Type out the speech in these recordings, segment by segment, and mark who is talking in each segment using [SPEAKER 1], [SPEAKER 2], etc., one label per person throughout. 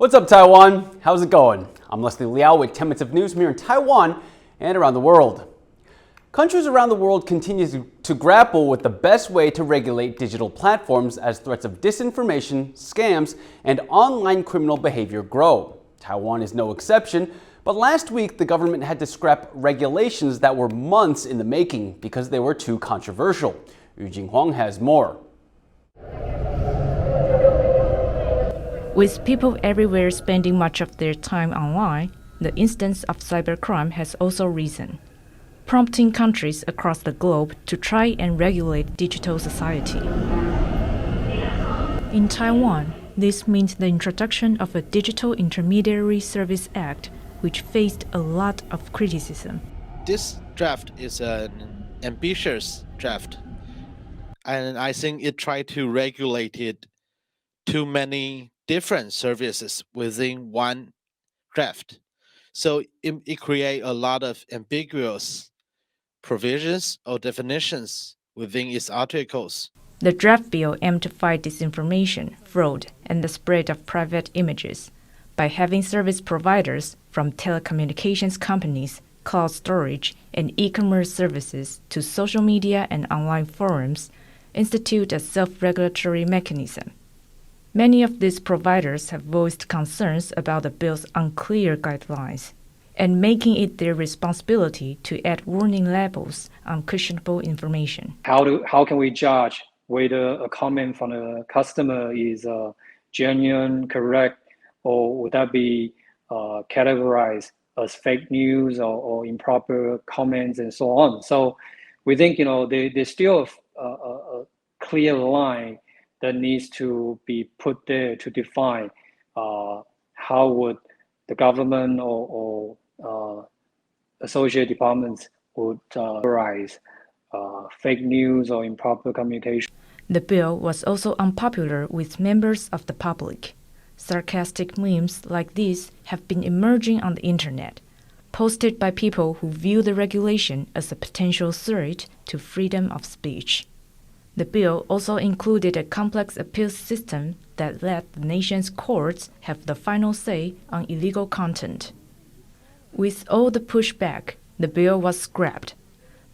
[SPEAKER 1] What's up, Taiwan? How's it going? I'm Liao with 10 minutes of news from here in Taiwan and around the world. Countries around the world continue to grapple with the best way to regulate digital platforms as threats of disinformation, scams, and online criminal behavior grow. Taiwan is no exception, but last week the government had to scrap regulations that were months in the making because they were too controversial. Yu Jinghua has more.
[SPEAKER 2] With people everywhere spending much of their time online, the incidence of cybercrime has also risen, prompting countries across the globe to try and regulate digital society. In Taiwan, this means the introduction of a Digital Intermediary Service Act, which faced a lot of criticism.
[SPEAKER 3] This draft is an ambitious draft, and I think it tried to regulate it too many different services within one draft. So it creates a lot of ambiguous provisions or definitions within its articles.
[SPEAKER 2] The draft bill aimed to fight disinformation, fraud, and the spread of private images by having service providers from telecommunications companies, cloud storage, and e-commerce services to social media and online forums institute a self-regulatory mechanism. Many of these providers have voiced concerns about the bill's unclear guidelines and making it their responsibility to add warning labels on questionable information.
[SPEAKER 4] How can we judge whether a comment from a customer is genuine, correct, or would that be categorized as fake news or improper comments and so on? So we think there's still a clear line that needs to be put there to define how would the government or associate departments would categorize fake news or improper communication.
[SPEAKER 2] The bill was also unpopular with members of the public. Sarcastic memes like these have been emerging on the internet, posted by people who view the regulation as a potential threat to freedom of speech. The bill also included a complex appeals system that let the nation's courts have the final say on illegal content. With all the pushback, the bill was scrapped,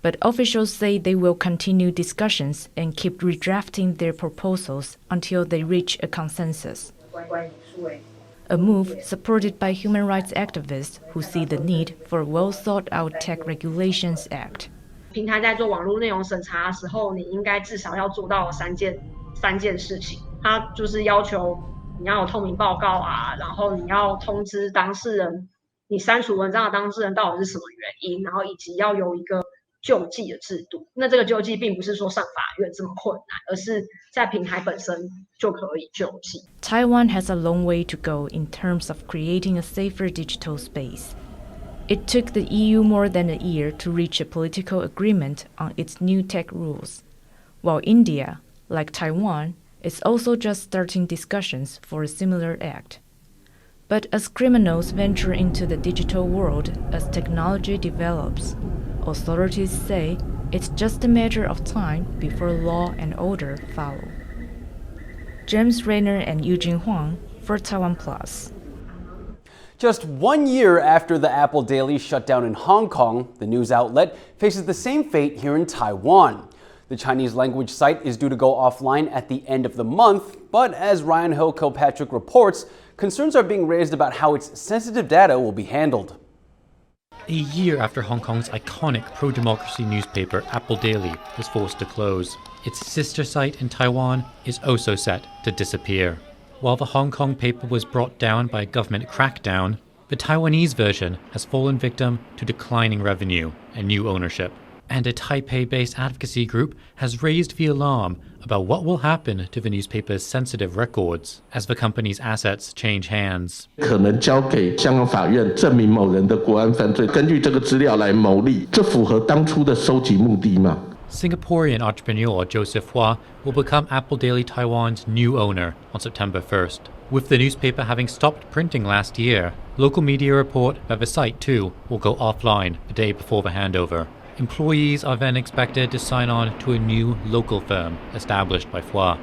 [SPEAKER 2] but officials say they will continue discussions and keep redrafting their proposals until they reach a consensus. A move supported by human rights activists who see the need for a well-thought-out Tech Regulations Act.
[SPEAKER 5] 平台在做网络内容审查的时候，你应该至少要做到三件事情。它就是要求你要有透明报告啊，然后你要通知当事人，你删除文章的当事人到底是什么原因，然后以及要有一个救济的制度。那这个救济并不是说上法院这么困难，而是在平台本身就可以救济。
[SPEAKER 2] Taiwan has a long way to go in terms of creating a safer digital space. It took the EU more than a year to reach a political agreement on its new tech rules, while India, like Taiwan, is also just starting discussions for a similar act. But as criminals venture into the digital world as technology develops, authorities say it's just a matter of time before law and order follow. James Rayner and Yu Jinghua for TaiwanPlus.
[SPEAKER 1] Just 1 year after the Apple Daily shut down in Hong Kong, the news outlet faces the same fate here in Taiwan. The Chinese language site is due to go offline at the end of the month, but as Ryan Hill Kilpatrick reports, concerns are being raised about how its sensitive data will be handled.
[SPEAKER 6] A year after Hong Kong's iconic pro-democracy newspaper Apple Daily was forced to close, its sister site in Taiwan is also set to disappear. While the Hong Kong paper was brought down by a government crackdown, the Taiwanese version has fallen victim to declining revenue and new ownership. And a Taipei-based advocacy group has raised the alarm about what will happen to the newspaper's sensitive records as the company's assets change hands.
[SPEAKER 7] 可能交给香港法院证明某人的国安犯罪，根据这个资料来牟利，这符合当初的收集目的吗？
[SPEAKER 6] Singaporean entrepreneur Joseph Hua will become Apple Daily Taiwan's new owner on September 1st. With the newspaper having stopped printing last year, local media report that the site too will go offline the day before the handover. Employees are then expected to sign on to a new local firm established by Hua.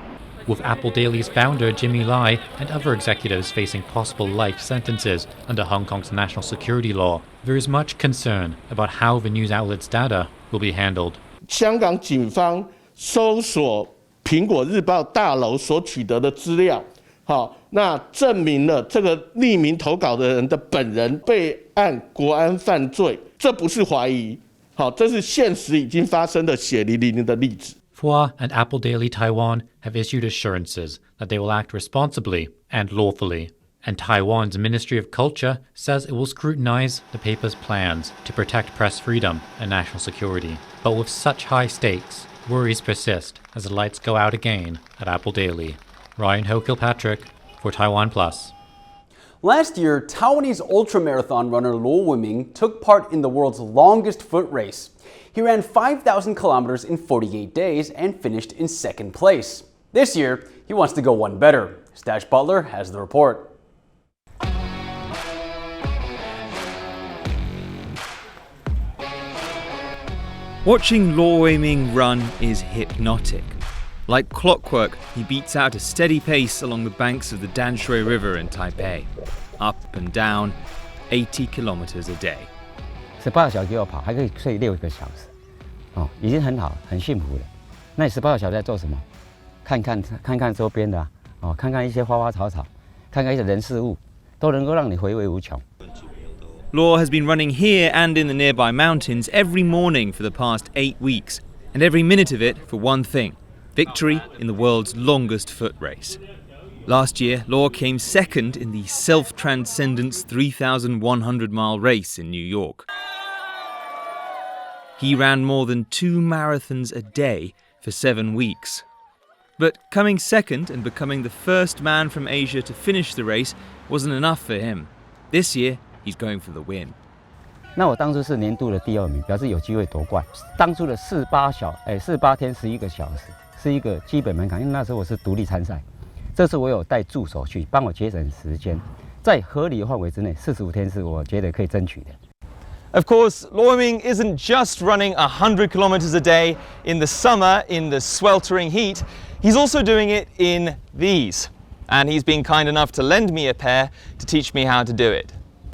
[SPEAKER 6] with Apple Daily's founder Jimmy Lai and other executives facing possible life sentences under Hong Kong's national security law. There is much concern about how the news outlet's data will be handled.
[SPEAKER 7] 香港警方搜索苹果日报大楼所取得的资料，好，那证明了这个匿名投稿的人的本人被按国安犯罪，这不是怀疑，好，这是现实已经发生的血淋淋的例子。
[SPEAKER 6] Hua and Apple Daily Taiwan have issued assurances that they will act responsibly and lawfully. And Taiwan's Ministry of Culture says it will scrutinize the paper's plans to protect press freedom and national security. But with such high stakes, worries persist as the lights go out again at Apple Daily. Ryan Ho-Kilpatrick for TaiwanPlus.
[SPEAKER 1] Last year, Taiwanese ultramarathon runner Luo Wiming took part in the world's longest foot race. He ran 5,000 kilometers in 48 days and finished in second place. This year, he wants to go one better. Stash Butler has the report.
[SPEAKER 8] Watching Luo Wiming run is hypnotic. Like clockwork, he beats out a steady pace along the banks of the Danshui River in Taipei. Up and down, 80 kilometers a day.
[SPEAKER 9] 18个小时给我跑，还可以睡6个小时，已经很好，很幸福了。那你18个小时在做什么？看看周边的看看一些花花草草，看看一些人事物，都能够让你回味无穷。
[SPEAKER 8] Luo has been running here and in the nearby mountains every morning for the past 8 weeks, and every minute of it for one thing: victory in the world's longest foot race. Last year, Luo came second in the self-transcendence 3,100-mile race in New York. He ran more than 2 marathons a day for 7 weeks. But coming second and becoming the first man from Asia to finish the race wasn't enough for him. This year, he's going for the win.
[SPEAKER 9] 那我当初是年度的第2名，表示有机会夺冠。当初的48天11个小时是一个基本门槛，因为那时候我是独立参赛。这次我有带助手去帮我节省时间，在合理的范围之内，45天是我觉得可以争取的。
[SPEAKER 10] Of course, Luo Wiming isn't just running 100 kilometers a day in the summer in the sweltering heat. He's also doing it in these. And he's been kind enough to lend me a pair to teach me how to do it.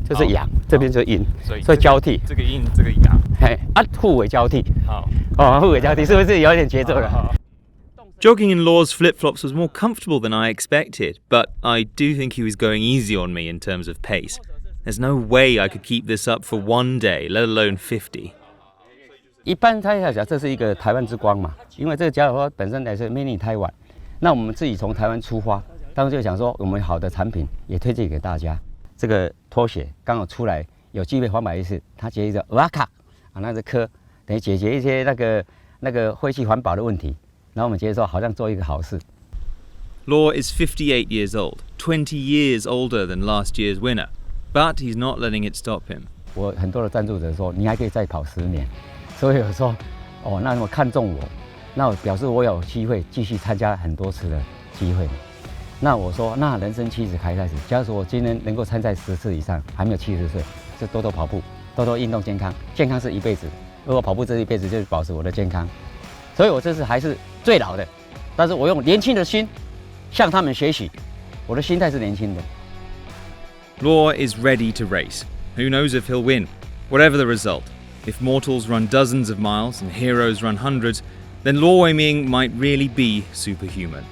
[SPEAKER 9] 这是阳，这边就是阴，所以交替。
[SPEAKER 10] 这个阴，这个阳。
[SPEAKER 9] 互为交替。
[SPEAKER 10] 好。
[SPEAKER 9] 互为交替，是不是有点节奏了？
[SPEAKER 8] Jogging in Luo's flip-flops was more comfortable than I expected, but I do think he was going easy on me in terms of pace. There's no way I could keep this up for one day, let alone 50.
[SPEAKER 9] 一般他要讲这是一个台湾之光嘛，因为这个家伙本身来是 mini 台湾，那我们自己从台湾出发，当时就想说我们好的产品也推荐给大家。这个拖鞋刚好出来，有机会环保意识，它结一个瓦卡那个壳，等于解决一些那个废弃环保的问题。然后我们觉得说好像做一个好事。
[SPEAKER 8] Luo is 58 years old, 20 years older than last year's winner, but he's not letting it stop him.
[SPEAKER 9] 我很多的赞助者说你还可以再跑10年，所以我说那我看中我，那我表示我有机会继续参加很多次的机会。那我说那人生70开始，假如说我今天能够参赛10次以上，还没有70岁，就多多跑步，多多运动健康，健康是一辈子。如果跑步这一辈子就是保持我的健康。所以我这次还是最老的，但是我用年轻的心向他们学习，我的心态是年轻的。
[SPEAKER 8] Luo is ready to race. Who knows if he'll win? Whatever the result, if mortals run dozens of miles and heroes run hundreds, then Luo Wiming might really be superhuman.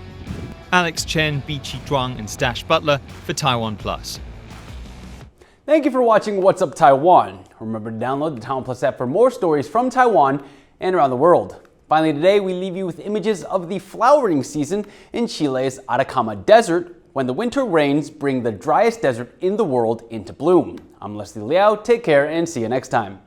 [SPEAKER 8] Alex Chen, Biqi Zhuang and Stash Butler for TaiwanPlus.
[SPEAKER 1] Thank you for watching What's Up Taiwan. Remember to download the TaiwanPlus app for more stories from Taiwan and around the world. Finally, today we leave you with images of the flowering season in Chile's Atacama Desert when the winter rains bring the driest desert in the world into bloom. I'm Liao. Take care and see you next time.